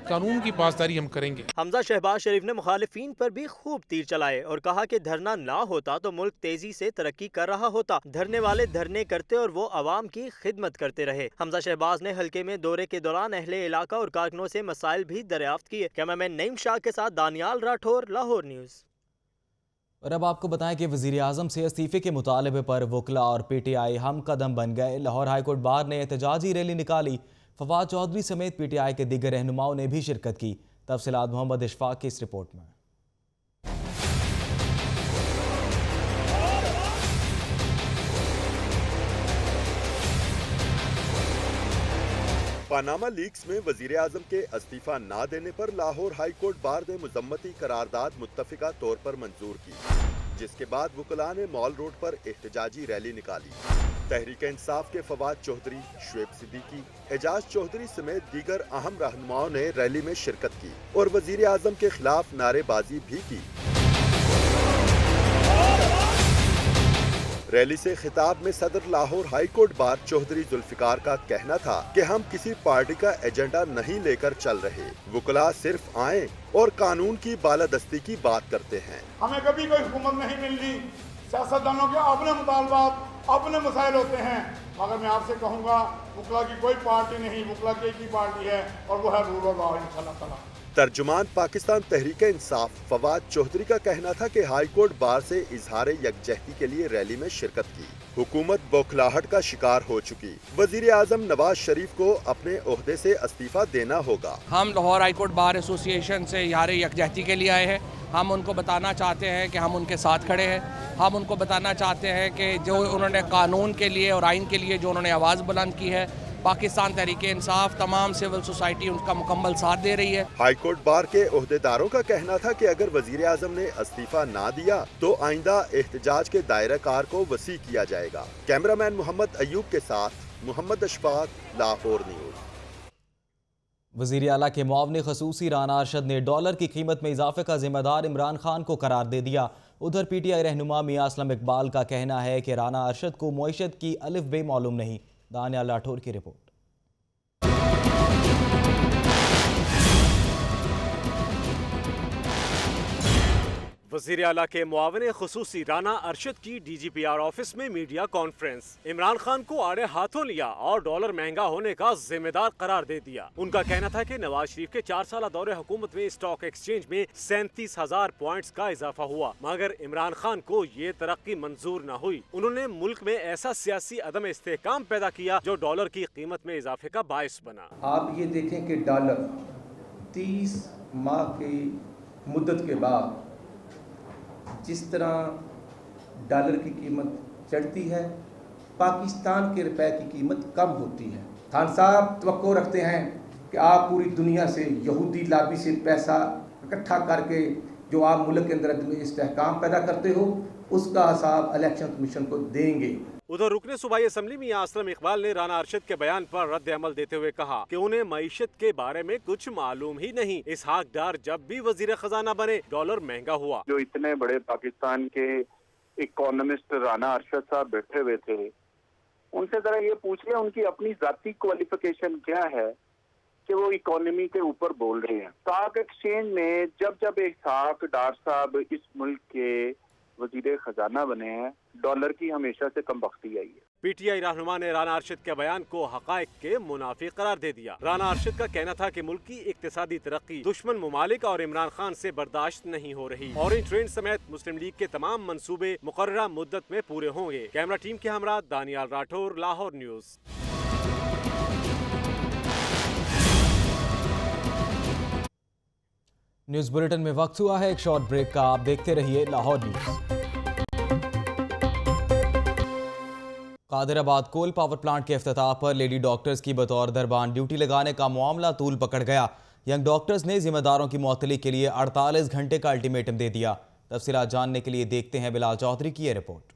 कानून की पासदारी हम करेंगे।
हमजा शहबाज शरीफ ने मुखालिफिन पर भी खूब तीर चलाए और कहा कि धरना ना होता तो मुल्क तेजी से तरक्की कर रहा होता। धरने वाले धरने करते और वो अवाम की खिदमत करते रहे। हमजा शहबाज ने हल्के में दौरे के दौरान अहले इलाका और कारकुनों से मसाइल भी दरियाफ्त किए। कैमरामैन नईम शाह के साथ दानियाल राठौर, लाहौर न्यूज़।
और अब आपको बताएं कि वज़ीर आज़म से इस्तीफे के मुतालबे पर वकला और PTI हम कदम बन गए। लाहौर हाईकोर्ट बार ने एहतजाजी रैली निकाली। फवाद चौधरी समेत PTI के दीगर रहनुमाओं ने भी शिरकत की। तफसीलात मोहम्मद इशफाक की इस रिपोर्ट में।
पनामा लीक्स में वजीर आजम के इस्तीफा ना देने पर लाहौर हाई कोर्ट बार ने मुजम्मती करारदाद मुत्तफिका तौर पर मंजूर की, जिसके बाद वकला ने मॉल रोड पर एहतजाजी रैली निकाली। तहरीक इंसाफ के फवाद चौधरी, शुएब सिद्दीकी, एजाज चौधरी समेत दीगर अहम रहनुमाओं ने रैली में शिरकत की और वजीर आजम के खिलाफ नारेबाजी भी की। रैली से खिताब में सदर Lahore high court bar Chaudhary Zulfikar का कहना था कि हम किसी पार्टी का एजेंडा नहीं लेकर चल रहे, वकला सिर्फ आए और कानून की बालादस्ती की बात करते हैं।
हमें कभी कोई हुकूमत नहीं मिलनी, सियासतदानों के अपने मुतालबात, अपने मसाइल होते हैं, मगर मैं आपसे कहूँगा वकला की कोई पार्टी नहीं, वकला की एक ही पार्टी है और वो है रूल ऑफ लॉ इंशाअल्लाह ताला।
तर्जुमान पाकिस्तान तहरीक इंसाफ फवाद चौधरी का कहना था कि हाई कोर्ट बार से इजहार यकजहती के लिए रैली में शिरकत की। हुकूमत बौखलाहट का शिकार हो चुकी। वजीर आजम नवाज शरीफ को अपने ओहदे से इस्तीफा देना होगा।
हम Lahore high court bar association से इजहार यकजहती के लिए आए हैं। हम उनको बताना चाहते हैं कि हम उनके साथ खड़े हैं। हम उनको बताना चाहते हैं कि जो उन्होंने कानून के लिए और आइन के लिए जो उन्होंने आवाज़ बुलंद की है, पाकिस्तान तहरीक इंसाफ तमाम सिविल सोसाइटी उनका मुकम्मल साथ दे रही है।
हाई कोर्ट बार के ओहदेदारों का कहना था कि अगर वजीर आजम ने इस्तीफा ना दिया तो आइंदा एहतजाज के दायरा कार को वसी किया जाएगा। कैमरामैन मोहम्मद अयूब के साथ मोहम्मद अशफाक, लाहौर न्यूज़।
वज़ीर आला के मुआवने खसूसी राना अरशद ने डॉलर की कीमत में इजाफे का जिम्मेदार इमरान खान को करार दे दिया। उधर PTI रहनुमा मियां असलम इकबाल का कहना है कि राना अरशद को मईशत की अलिफ बे मालूम नहीं। दानियाल राठौर की रिपोर्ट।
वज़ीर आला के मुआवने खुसूसी राना अरशद की DGPR ऑफिस में मीडिया कॉन्फ्रेंस। इमरान खान को आड़े हाथों लिया और डॉलर महंगा होने का जिम्मेदार करार दे दिया। उनका कहना था कि नवाज शरीफ के 4 साल दौरे हुकूमत में स्टॉक एक्सचेंज में 37,000 पॉइंट्स का इजाफा हुआ, मगर इमरान खान को ये तरक्की मंजूर न हुई। उन्होंने मुल्क में ऐसा सियासी अदम इस्तेहकाम पैदा किया जो डॉलर की कीमत में इजाफे का बायस बना।
आप ये देखें कि डॉलर 30 माह की मुद्दत के बाद जिस तरह डॉलर की कीमत चढ़ती है, पाकिस्तान के रुपए की कीमत कम होती है। खान साहब तवक्को रखते हैं कि आप पूरी दुनिया से यहूदी लाबी से पैसा इकट्ठा करके जो आप मुल्क के अंदर इस्तेहकाम पैदा करते हो, उसका हिसाब इलेक्शन कमीशन को देंगे।
उधर रुकने सूबाई असम्बली मियां असलम इकबाल ने राना अरशद के बयान पर रद्द अमल देते हुए कहा कि उन्हें मईशत के बारे में कुछ मालूम ही नहीं। इसहाक डार जब भी वजीर खजाना बने डॉलर महंगा हुआ।
जो इतने बड़े पाकिस्तान के इकोनॉमिस्ट राना अरशद साहब बैठे हुए थे, उनसे जरा ये पूछिए उनकी अपनी जाती क्वालिफिकेशन क्या है कि वो इकोनॉमी के ऊपर बोल रहे हैं। स्टॉक एक्सचेंज में जब इसहाक डार साहब इस मुल्क के वजीर खजाना बने हैं, डॉलर की हमेशा से कमबख्ती आई है।
PTI रहनुमा ने राना अरशद के बयान को हकायक के मुनाफी करार दे दिया। राना अरशद का कहना था कि मुल्क की इक्तिसादी तरक्की दुश्मन मुमालिक और इमरान खान से बर्दाश्त नहीं हो रही। ऑरेंज ट्रेन समेत मुस्लिम लीग के तमाम मंसूबे मुकर्ररा मुद्दत में पूरे होंगे। कैमरा टीम के हमरा Daniyal Rathore, Lahore news.
News bulletin में वक्त हुआ है एक शॉर्ट ब्रेक का। आप देखते रहिए Lahore news. Qadirabad coal power plant के इफ्तिताह पर लेडी डॉक्टर्स की बतौर दरबान ड्यूटी लगाने का मामला तूल पकड़ गया। यंग डॉक्टर्स ने जिम्मेदारों की मुअत्तली के लिए 48 घंटे का अल्टीमेटम दे दिया। तफसीलात जानने के लिए देखते हैं बिलाल चौधरी की यह रिपोर्ट।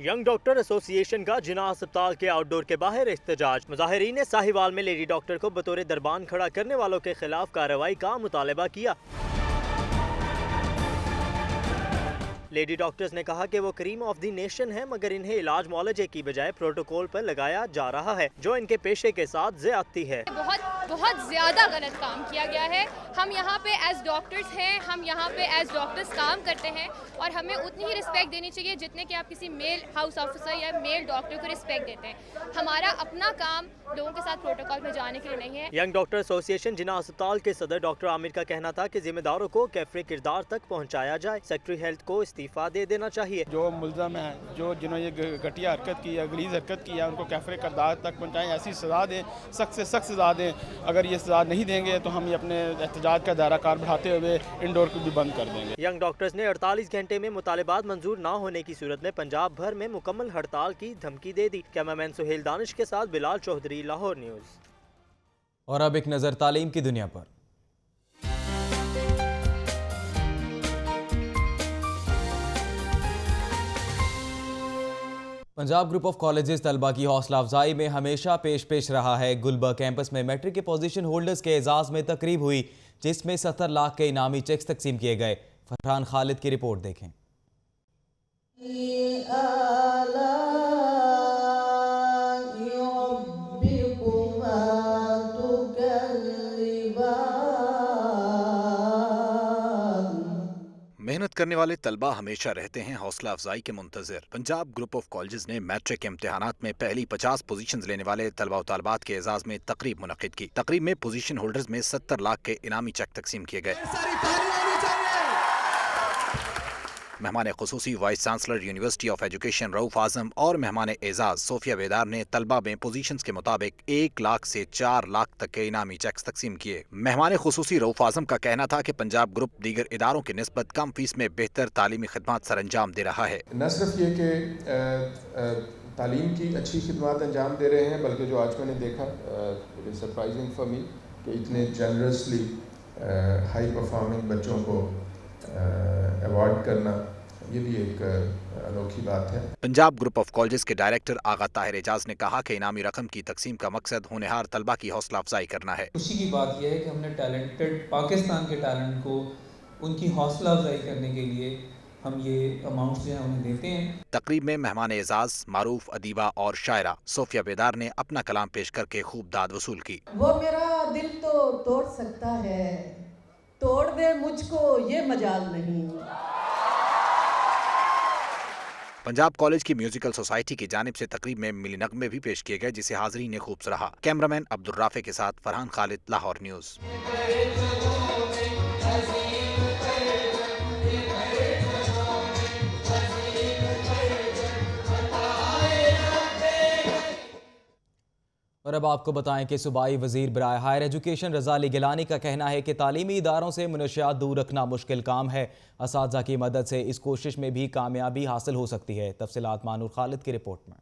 यंग डॉक्टर एसोसिएशन का जिना अस्पताल के आउटडोर के बाहर एहतजाज। मुजाहिरीन ने साहिवाल में लेडी डॉक्टर को बतौर दरबान खड़ा करने वालों के खिलाफ कार्रवाई का मुतालबा किया। लेडी डॉक्टर्स ने कहा कि वो क्रीम ऑफ द नेशन है, मगर इन्हें इलाज मुआलजे की बजाय प्रोटोकॉल पर लगाया जा रहा है जो इनके पेशे के साथ ज्यादती है।
बहुत ज़्यादा गलत काम किया गया है। हम यहाँ पे एज डॉक्टर्स हैं, हम यहाँ पे एज डॉक्टर्स काम करते हैं और हमें उतनी ही रिस्पेक्ट देनी चाहिए जितने कि आप किसी मेल हाउस ऑफिसर या मेल डॉक्टर को रिस्पेक्ट देते हैं। हमारा अपना काम लोगों के साथ प्रोटोकॉल में जाने के लिए नहीं है।
यंग डॉक्टर एसोसिएशन जिना अस्पताल के सदर डॉक्टर आमिर का कहना था कि जिम्मेदारों को कैफरे किरदार तक पहुँचाया जाए। सेक्रेटरी हेल्थ को इस्तीफा दे देना चाहिए।
जो मुल्ज़म है, जिन्होंने ये घटिया हरकत की है, गलीज हरकत की है, उनको कैफरे किरदार तक पहुँचाएं, ऐसी सज़ा दें, सख्त से सख्त सज़ा दें। अगर ये सज़ा नहीं देंगे तो हम ये अपने एहतजाज का दायरा कार बढ़ाते हुए इंडोर को भी बंद कर देंगे।
यंग डॉक्टर्स ने 48 घंटे में मुतालिबात मंजूर न होने की सूरत में पंजाब भर में मुकम्मल हड़ताल की धमकी दे दी। कैमरामैन सुहेल दानिश के साथ बिलाल चौधरी, लाहौर न्यूज़।
और अब एक नज़र तालीम की दुनिया पर। पंजाब ग्रुप ऑफ कॉलेजेस तलबा की हौसला अफजाई में हमेशा पेश रहा है। गुलबर्ग कैंपस में मैट्रिक के पोजीशन होल्डर्स के एजाज़ में तकरीब हुई जिसमें 70 लाख के इनामी चेक्स तकसीम किए गए। फरहान खालिद की रिपोर्ट देखें।
मेहनत करने वाले तलबा हमेशा रहते हैं हौसला अफजाई के Muntazir. Punjab group of colleges ने मैट्रिक इम्तिहानात में पहली 50 पोजीशंस लेने वाले तलबा व तालबात के एजाज में तकरीब मुनक्किद की। तकरीब में पोजीशन होल्डर्स में 70 लाख के इनामी चेक तकसीम किए गए। मेहमान खुसूसी vice chancellor university of education Rauf Azam और मेहमान एजाज सोफिया बेदार ने तलबा में पोजीशंस के मुताबिक 1 लाख से 4 लाख तक के इनामी चेक्स तकसीम किए। मेहमान खुसूसी रऊफ आजम का कहना था कि पंजाब ग्रुप दीगर इदारों की निस्बत कम फीस में बेहतर तालीमी खिदमात सर अंजाम दे रहा है।
न सिर्फ ये कि तालीम की अच्छी खिदमात अंजाम दे रहे हैं, बल्कि जो आज मैंने देखा सरप्राइजिंग फॉर मी कि इतने जनरसली हाई परफॉर्मिंग बच्चों को अवार्ड करना, ये भी एक अनोखी बात है।
पंजाब ग्रुप ऑफ कॉलेजेस के डायरेक्टर आगा ताहिर एजाज ने कहा कि इनामी रकम की तकसीम का मकसद होनहार तलबा की हौसला अफजाई करना है।
खुशी की बात यह है कि हमने टैलेंटेड पाकिस्तान के टैलेंट को उनकी हौसला अफजाई करने के लिए हम ये अमाउंट जो है उन्हें देते हैं। तकरीब में मेहमान एजाज मारूफ अदीबा और शायरा सोफिया बेदार ने अपना कलाम पेश करके खूब दाद वसूल की।
वो मेरा दिल तो तोड़ सकता है, तोड़ दे मुझको ये मजाल नहीं।
पंजाब कॉलेज की म्यूजिकल सोसाइटी की जानिब से तकरीब में मिली नगमे भी पेश किए गए, जिसे हाजरीन ने खूब सराहा। कैमरामैन अब्दुल राफे के साथ फरहान खालिद, लाहौर न्यूज़।
और अब आपको बताएं कि सूबाई वजीर बराए हायर एजुकेशन रज़ा अली गिलानी का कहना है कि तालीमी इदारों से मुनशियात दूर रखना मुश्किल काम है। असातिज़ा की मदद से इस कोशिश में भी कामयाबी हासिल हो सकती है। तफसीलात मानूर खालिद की रिपोर्ट में।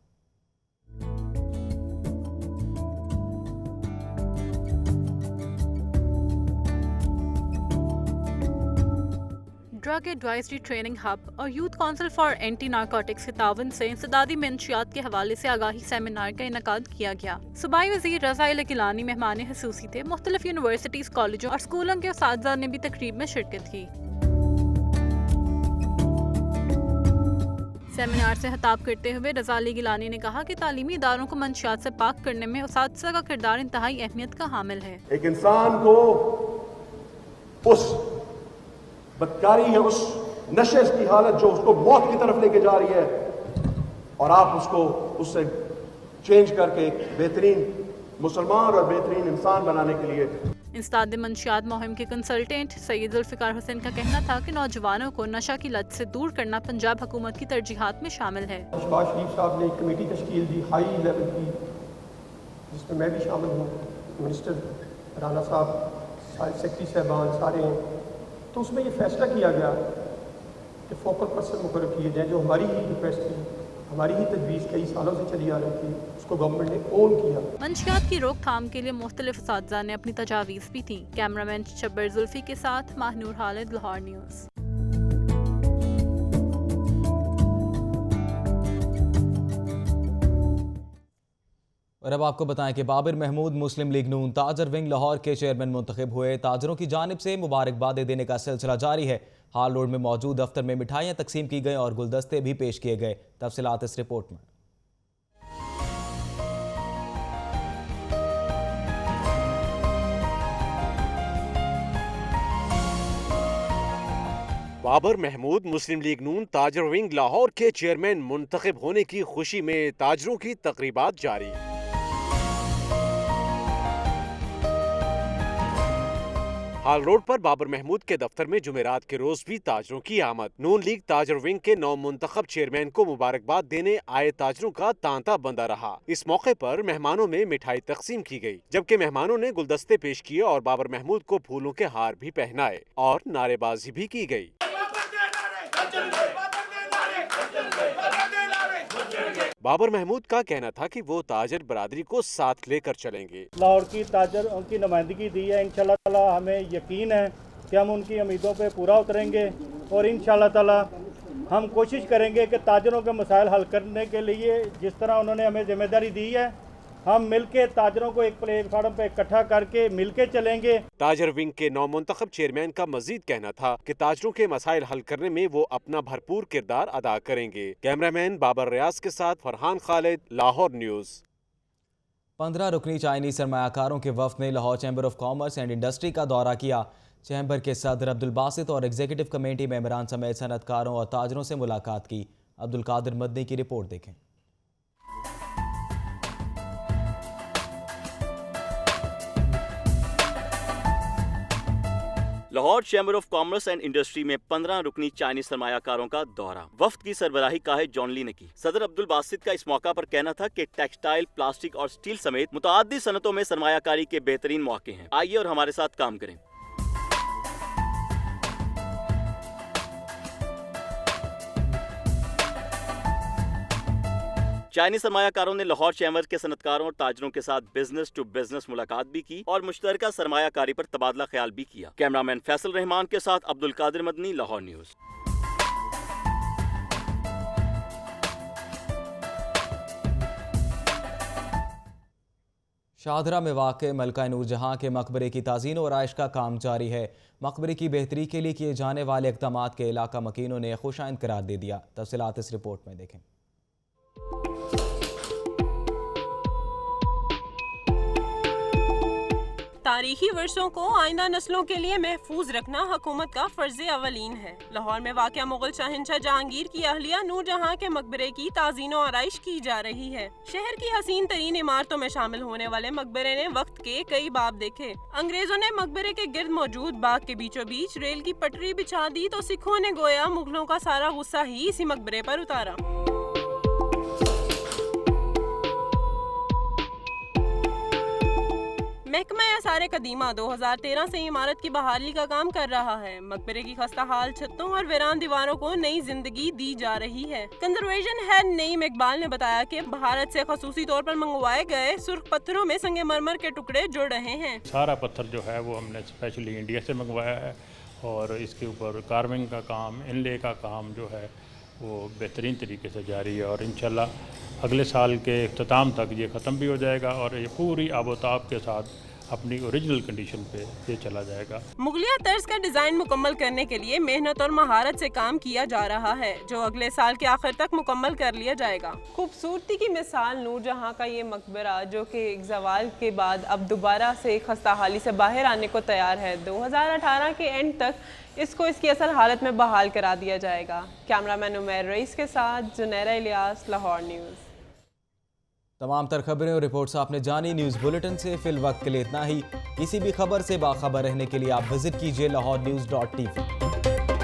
ड्रग एडवाइजरी ट्रेनिंग हब और youth council for anti narcotics के तावन से इंसदादी मंशियात के हवाले से आगाही सेमिनार का इनकाद किया गया। सूबाई वज़ीर रज़ा अली गिलानी मेहमान हुसूसी थे। मुख्तलिफ यूनिवर्सिटीज, कॉलेजों और स्कूलों के उस्ताद ने भी तकरीब में शिरकत की। सेमिनार से खिताब करते हुए रज़ा अली गिलानी ने कहा कि तालीमी इदारों को मंशियात से पाक करने में उस्ताद का किरदार इंतहाई अहमियत का हामिल है।
एक इंसान को उस बदकारी है, उस नशे की हालत जो उसको मौत की तरफ लेके जा रही है, और आप उसको उससे चेंज करके एक बेहतरीन मुसलमान और बेहतरीन इंसान बनाने के लिए।
इंसदाद मंशियात मुहिम के कंसल्टेंट सैयद जुल्फ़िकार हुसैन का कहना था कि नौजवानों को नशा की लत से दूर करना पंजाब हुकूमत की तरजीहात में शामिल है।
शहबाज शरीफ साहब ने एक कमेटी तश्कील दी हाई लेवल की, जिसमें मैं भी शामिल हूँ, मिनिस्टर राना साहब, सेक्रेटरी साहबान सारे हैं। तो उसमें ये फैसला किया गया कि फोकल पर्सन मुकर्रर किए जाए। जो हमारी ही रिक्वेस्ट थी, हमारी ही तजवीज़ कई सालों से चली आ रही थी, उसको गवर्नमेंट ने ओन किया।
मंशियात की रोकथाम के लिए मुख्तलिफ उस्ताद ने अपनी तजावीज़ भी थी। कैमरामैन शब्बर जुल्फी के साथ माहनूर खालिद, लाहौर न्यूज़।
और अब आपको बताएं कि बाबर महमूद मुस्लिम लीग नून ताजर विंग लाहौर के चेयरमैन मुंतखब हुए। ताजरों की जानिब से मुबारकबाद देने का सिलसिला जारी है। हाल रोड में मौजूद दफ्तर में मिठाइयाँ तकसीम की गई और गुलदस्ते भी पेश किए गए। तफसीलात इस रिपोर्ट में।
बाबर महमूद मुस्लिम लीग नून ताजर विंग लाहौर के चेयरमैन मुंतखब होने की खुशी में ताजरों की तकरीबात जारी। हाल रोड पर बाबर महमूद के दफ्तर में जुमेरात के रोज भी ताजरों की आमद। नून लीग ताजर विंग के नौ मुंतखब चेयरमैन को मुबारकबाद देने आए ताजरों का तांता बंदा रहा। इस मौके पर मेहमानों में मिठाई तकसीम की गई, जबकि मेहमानों ने गुलदस्ते पेश किए और बाबर महमूद को फूलों के हार भी पहनाए और नारेबाजी भी की गई। बाबर महमूद का कहना था कि वो ताजर बरादरी को साथ लेकर चलेंगे।
लाहौर की ताजर की नुमाइंदगी दी है। इंशाल्लाह ताला हमें यकीन है कि हम उनकी उम्मीदों पे पूरा उतरेंगे और इंशाल्लाह ताला हम कोशिश करेंगे कि ताजरों के मसाइल हल करने के लिए जिस तरह उन्होंने हमें जिम्मेदारी दी है, हम मिलके ताजरों को एक प्लेटफार्म पे इकट्ठा करके मिलके चलेंगे।
ताजर विंग के नौ मुंतखब चेयरमैन का मजीद कहना था कि ताजरों के मसाइल हल करने में वो अपना भरपूर किरदार अदा करेंगे। कैमरामैन बाबर रियाज के साथ फरहान खालिद, लाहौर न्यूज़।
15 रुकनी चाइनीज सरमायाकारों के वफ्द ने Lahore chamber of commerce and industry का दौरा किया। चैम्बर के सदर अब्दुल बासित और एग्जीक्यूटिव कमेटी मेंबरान समेत सनतकारों और ताजरों से मुलाकात की। अब्दुल कादिर मदनी की रिपोर्ट देखें।
Lahore chamber of commerce and industry में 15 रुकनी चाइनीज सरमायाकारों का दौरा। वफ्द की सरबराही काहे जॉन ली ने की। सदर अब्दुल बासित का इस मौका पर कहना था कि टेक्सटाइल, प्लास्टिक और स्टील समेत मुताअद्दिद सनतों में सरमायाकारी के बेहतरीन मौके हैं। आइए और हमारे साथ काम करें। चाइनीज सरमायाकारों ने लाहौर चैम्बर के सनतकारों और ताजरों के साथ बिजनेस टू बिजनेस मुलाकात भी की और मुश्तरका सरमायाकारी पर तबादला ख्याल भी किया। कैमरामैन फैसल रहमान के साथ अब्दुल कादिर मदनी, लाहौर न्यूज़।
शाहदरा में वाक़ मलका नूरजहां के मकबरे की ताज़ीन और आइश का काम जारी है। मकबरे की बेहतरी के लिए किए जाने वाले इक़दामात के इलाका मकीनों ने खुशाइंद करार दे दिया। तफसीलात इस रिपोर्ट में देखें।
तारीखी वर्षों को आइंदा नस्लों के लिए महफूज रखना हुकूमत का फर्ज अवलीन है। लाहौर में वाक़या मुगल शहंशाह जहांगीर की अहलिया नूरजहां के मकबरे की ताज़ीन और आराइश की जा रही है। शहर की हसीन तरीन इमारतों में शामिल होने वाले मकबरे ने वक्त के कई बाब देखे। अंग्रेजों ने मकबरे के गिर्द मौजूद बाग के बीचों बीच रेल की पटरी बिछा दी तो सिखों ने गोया मुगलों का सारा गुस्सा ही इसी मकबरे पर उतारा। महकमा आसार कदीमा 2013 से इमारत की बहाली का काम कर रहा है। मकबरे की खस्ता हाल छतों और वीरान दीवारों को नई जिंदगी दी जा रही है। कंजर्वेशन हेड नईम इकबाल ने बताया कि भारत से खसूसी तौर पर मंगवाए गए सुर्ख पत्थरों में संगमरमर के टुकड़े जुड़ रहे हैं।
सारा पत्थर जो है वो हमने स्पेशली इंडिया से मंगवाया है और इसके ऊपर कार्विंग का काम, इनले का काम जो है वो बेहतरीन तरीके से जारी है और इंशाल्लाह अगले साल के इख्तिताम तक ये ख़त्म भी हो जाएगा और ये पूरी आबोताब के साथ अपनी ओरिजिनल कंडीशन पे ये चला जाएगा।
मुगलिया तर्ज का डिजाइन मुकम्मल करने के लिए मेहनत और महारत से काम किया जा रहा है जो अगले साल के आखिर तक मुकम्मल कर लिया जाएगा। खूबसूरती की मिसाल नूरजहां का ये मकबरा जो कि एक ज़वाल के बाद अब दोबारा से खस्ताहाली से बाहर आने को तैयार है। 2018 के एंड तक इसको इसकी असल हालत में बहाल करा दिया जाएगा। कैमरामैन उमैर रईस के साथ जुनैरा इलियास, लाहौर न्यूज़।
तमाम तर खबरें और रिपोर्ट्स आपने जानी। न्यूज़ बुलेटिन से फिल वक्त के लिए इतना ही। किसी भी खबर से बाखबर रहने के लिए आप विजिट कीजिए lahorenews.tv।